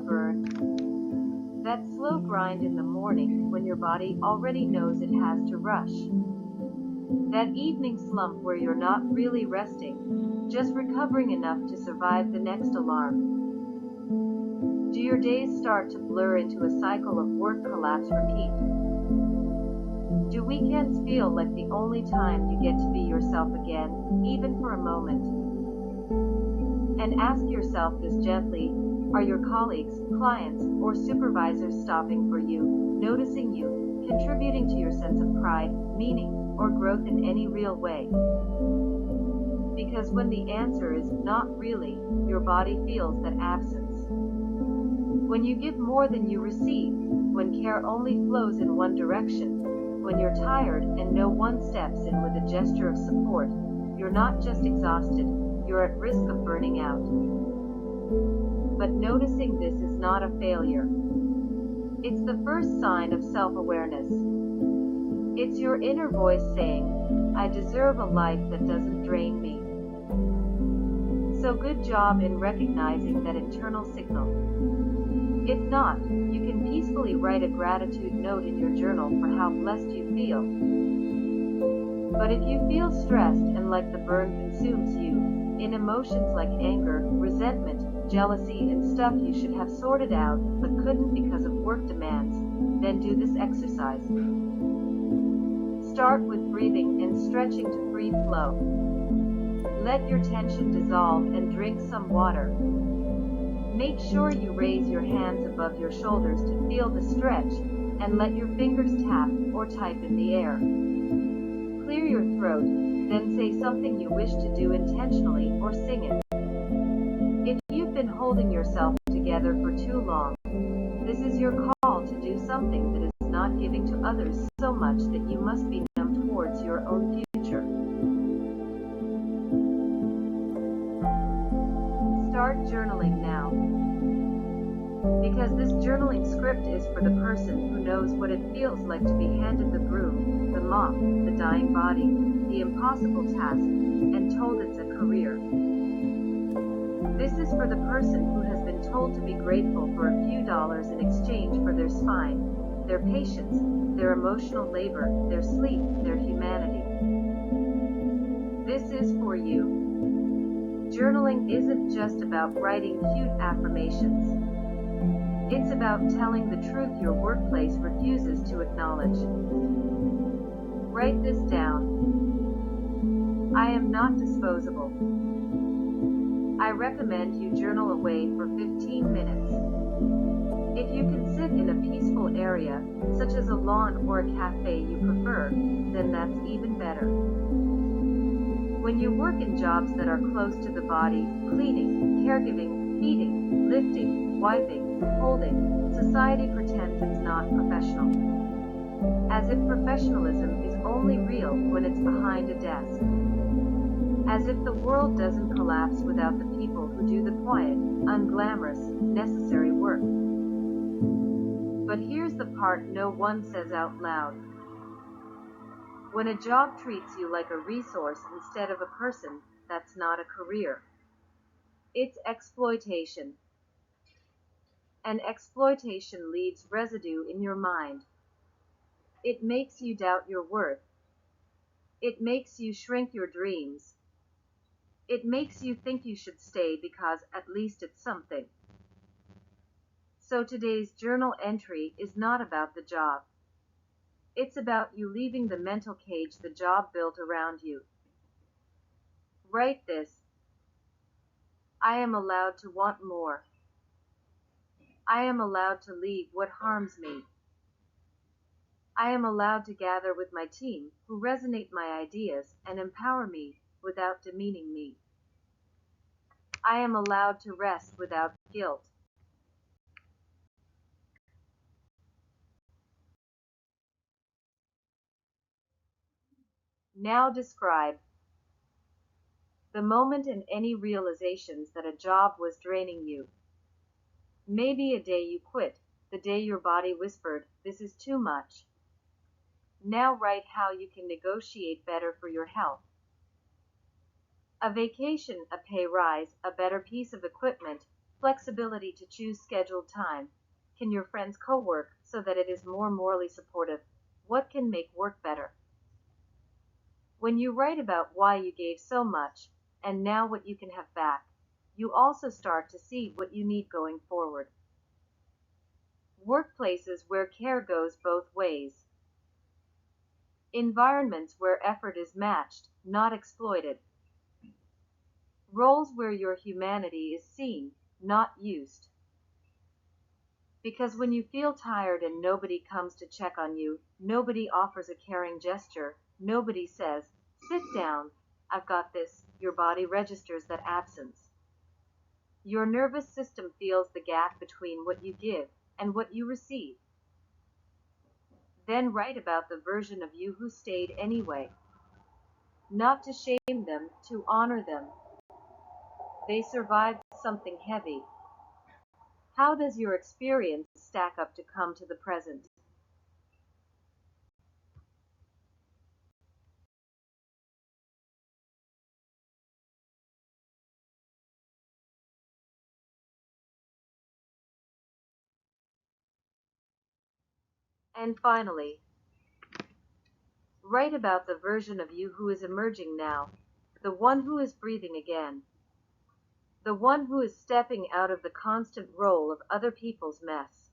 burn. That slow grind in the morning when your body already knows it has to rush. That evening slump where you're not really resting, just recovering enough to survive the next alarm. Do your days start to blur into a cycle of work collapse repeat? Do weekends feel like the only time you get to be yourself again, even for a moment? And ask yourself this gently: are your colleagues, clients, or supervisors stopping for you, noticing you, contributing to your sense of pride, meaning, or growth in any real way? Because when the answer is not really, your body feels that absence. When you give more than you receive, when care only flows in one direction, when you're tired and no one steps in with a gesture of support, you're not just exhausted, you're at risk of burning out. But noticing this is not a failure. It's the first sign of self-awareness. It's your inner voice saying, I deserve a life that doesn't drain me. So good job in recognizing that internal signal. If not, you can peacefully write a gratitude note in your journal for how blessed you feel. But if you feel stressed and like the burn consumes you, in emotions like anger, resentment, jealousy, and stuff you should have sorted out but couldn't because of work demands, then do this exercise. Start with breathing and stretching to free flow. Let your tension dissolve and drink some water. Make sure you raise your hands above your shoulders to feel the stretch, and let your fingers tap or type in the air. Clear your throat, then say something you wish to do intentionally or sing it. If you've been holding yourself together for too long, this is your call to do something that is not giving to others so much that you must be numb towards your own future. Start journaling now. Because this journaling script is for the person who knows what it feels like to be handed the broom, the mop, the dying body, the impossible task, and told it's a career. This is for the person who has been told to be grateful for a few dollars in exchange for their spine, their patience, their emotional labor, their sleep, their humanity. This is for you. Journaling isn't just about writing cute affirmations. It's about telling the truth your workplace refuses to acknowledge. Write this down. I am not disposable. I recommend you journal away for 15 minutes. If you can sit in a peaceful area, such as a lawn or a cafe you prefer, then that's even better. When you work in jobs that are close to the body, cleaning, caregiving, feeding, lifting, wiping, holding, society pretends it's not professional. As if professionalism is only real when it's behind a desk. As if the world doesn't collapse without the people who do the quiet, unglamorous, necessary work. But here's the part no one says out loud. When a job treats you like a resource instead of a person, that's not a career. It's exploitation. And exploitation leaves residue in your mind. It makes you doubt your worth. It makes you shrink your dreams. It makes you think you should stay because at least it's something. So today's journal entry is not about the job. It's about you leaving the mental cage the job built around you. Write this. I am allowed to want more. I am allowed to leave what harms me. I am allowed to gather with my team who resonate my ideas and empower me without demeaning me. I am allowed to rest without guilt. Now describe the moment and any realizations that a job was draining you. Maybe a day you quit, the day your body whispered, "This is too much." Now write how you can negotiate better for your health. A vacation, a pay rise, a better piece of equipment, flexibility to choose scheduled time. Can your friends co-work so that it is more morally supportive? What can make work better? When you write about why you gave so much, and now what you can have back, you also start to see what you need going forward. Workplaces where care goes both ways. Environments where effort is matched, not exploited. Roles where your humanity is seen, not used. Because when you feel tired and nobody comes to check on you, nobody offers a caring gesture, nobody says, "Sit down, I've got this," your body registers that absence. Your nervous system feels the gap between what you give and what you receive. Then write about the version of you who stayed anyway. Not to shame them, to honor them. They survived something heavy. How does your experience stack up to come to the present? And finally, write about the version of you who is emerging now, the one who is breathing again, the one who is stepping out of the constant role of other people's mess,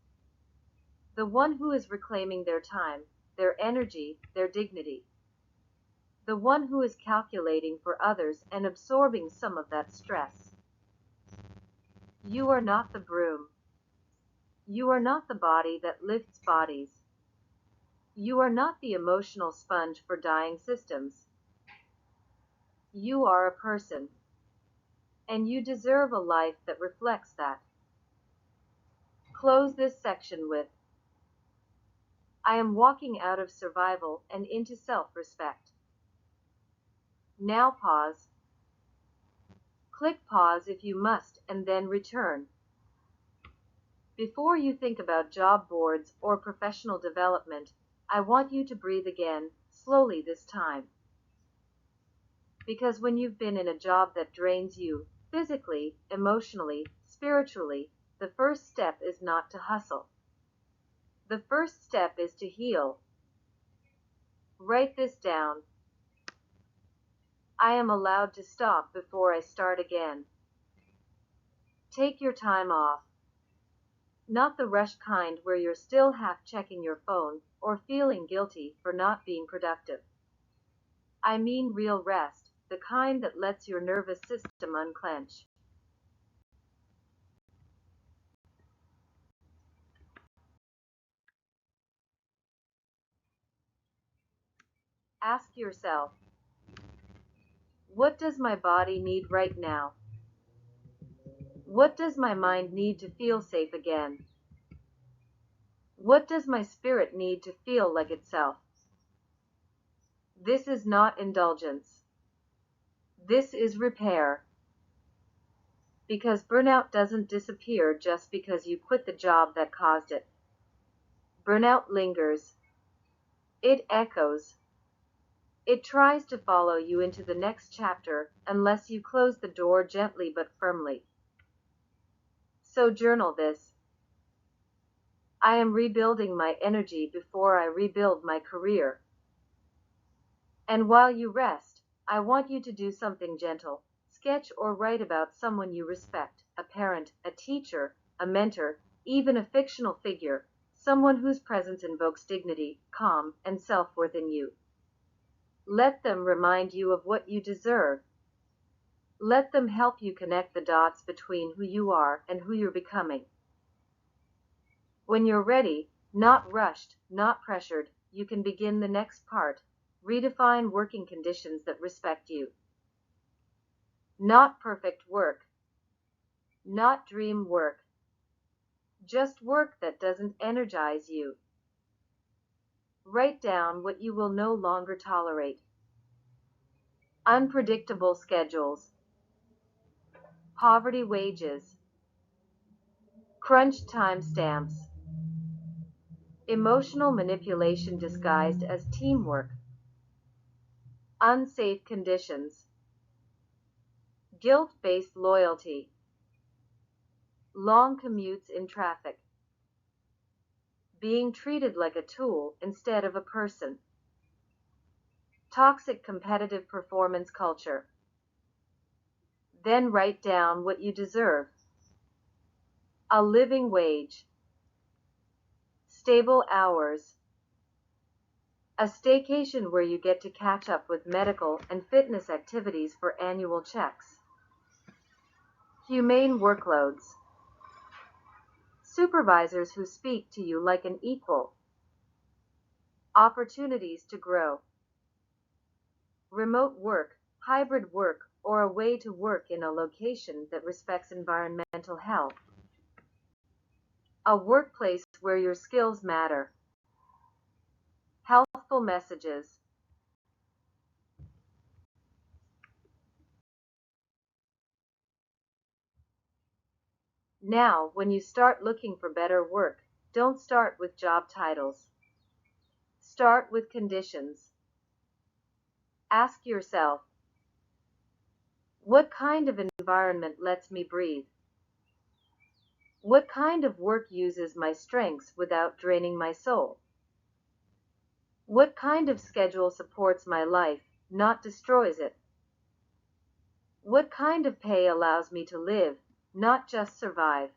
the one who is reclaiming their time, their energy, their dignity, the one who is calculating for others and absorbing some of that stress. You are not the broom. You are not the body that lifts bodies. You are not the emotional sponge for dying systems. You are a person, and you deserve a life that reflects that. Close this section with, "I am walking out of survival and into self-respect." Now pause. Click pause if you must, and then return. Before you think about job boards or professional development, I want you to breathe again, slowly this time. Because when you've been in a job that drains you, physically, emotionally, spiritually, the first step is not to hustle. The first step is to heal. Write this down. I am allowed to stop before I start again. Take your time off. Not the rush kind where you're still half checking your phone or feeling guilty for not being productive. I mean real rest, the kind that lets your nervous system unclench. Ask yourself, what does my body need right now? What does my mind need to feel safe again? What does my spirit need to feel like itself? This is not indulgence. This is repair. Because burnout doesn't disappear just because you quit the job that caused it. Burnout lingers. It echoes. It tries to follow you into the next chapter unless you close the door gently but firmly. So journal this. I am rebuilding my energy before I rebuild my career. And while you rest, I want you to do something gentle. Sketch or write about someone you respect, a parent, a teacher, a mentor, even a fictional figure, someone whose presence invokes dignity, calm, and self-worth in you. Let them remind you of what you deserve. Let them help you connect the dots between who you are and who you're becoming. When you're ready, not rushed, not pressured, you can begin the next part. Redefine working conditions that respect you. Not perfect work. Not dream work. Just work that doesn't energize you. Write down what you will no longer tolerate. Unpredictable schedules. Poverty wages. Crunch timestamps. Emotional manipulation disguised as teamwork. Unsafe conditions. Guilt-based loyalty. long commutes in traffic, being treated like a tool instead of a person, toxic competitive performance culture. Then write down what you deserve: a living wage, stable hours, a staycation where you get to catch up with medical and fitness activities for annual checks, humane workloads, supervisors who speak to you like an equal, opportunities to grow, remote work, hybrid work, or a way to work in a location that respects environmental health, a workplace where your skills matter, healthful messages. Now, when you start looking for better work, don't start with job titles. Start with conditions. Ask yourself, what kind of environment lets me breathe? What kind of work uses my strengths without draining my soul? What kind of schedule supports my life, not destroys it? What kind of pay allows me to live, not just survive?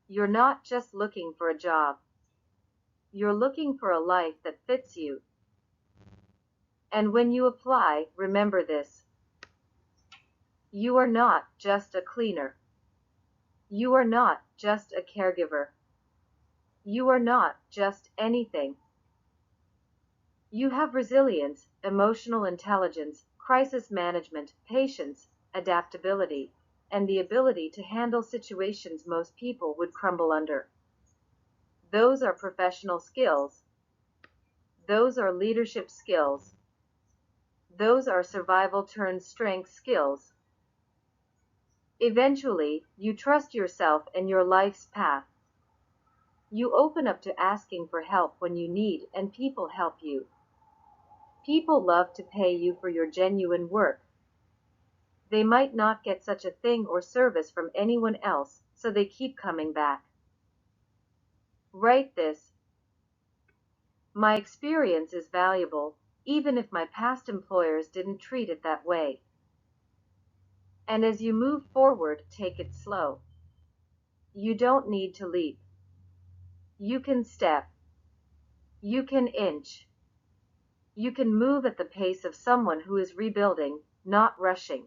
You're not just looking for a job. You're looking for a life that fits you. And when you apply, remember this: you are not just a cleaner. You are not just a caregiver. You are not just anything. You have resilience, emotional intelligence, crisis management, patience, adaptability, and the ability to handle situations most people would crumble under. Those are professional skills. Those are leadership skills. Those are survival-turned-strength skills. Eventually, you trust yourself and your life's path. You open up to asking for help when you need, and people help you. People love to pay you for your genuine work. They might not get such a thing or service from anyone else, so they keep coming back. Write this: my experience is valuable, even if my past employers didn't treat it that way. And as you move forward, take it slow. You don't need to leap. You can step. You can inch. You can move at the pace of someone who is rebuilding, not rushing.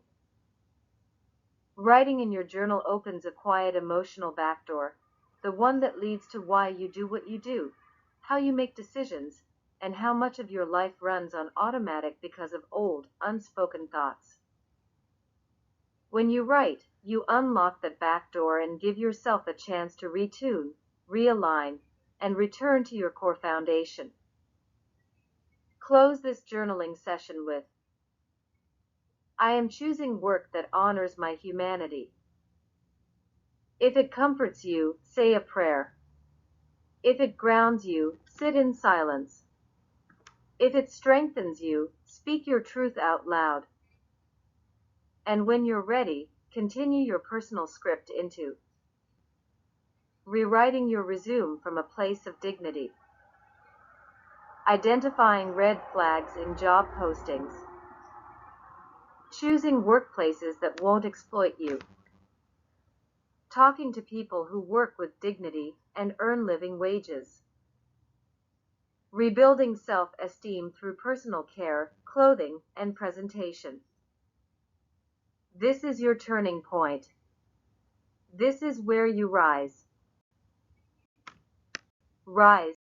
Writing in your journal opens a quiet emotional backdoor, the one that leads to why you do what you do, how you make decisions, and how much of your life runs on automatic because of old, unspoken thoughts. When you write, you unlock that backdoor and give yourself a chance to retune, realign, and return to your core foundation. Close this journaling session with: I am choosing work that honors my humanity. If it comforts you, say a prayer. If it grounds you, sit in silence. If it strengthens you, speak your truth out loud. And when you're ready, continue your personal script into rewriting your resume from a place of dignity, identifying red flags in job postings, choosing workplaces that won't exploit you, talking to people who work with dignity and earn living wages, rebuilding self-esteem through personal care, clothing, and presentation. This is your turning point. This is where you rise. Rise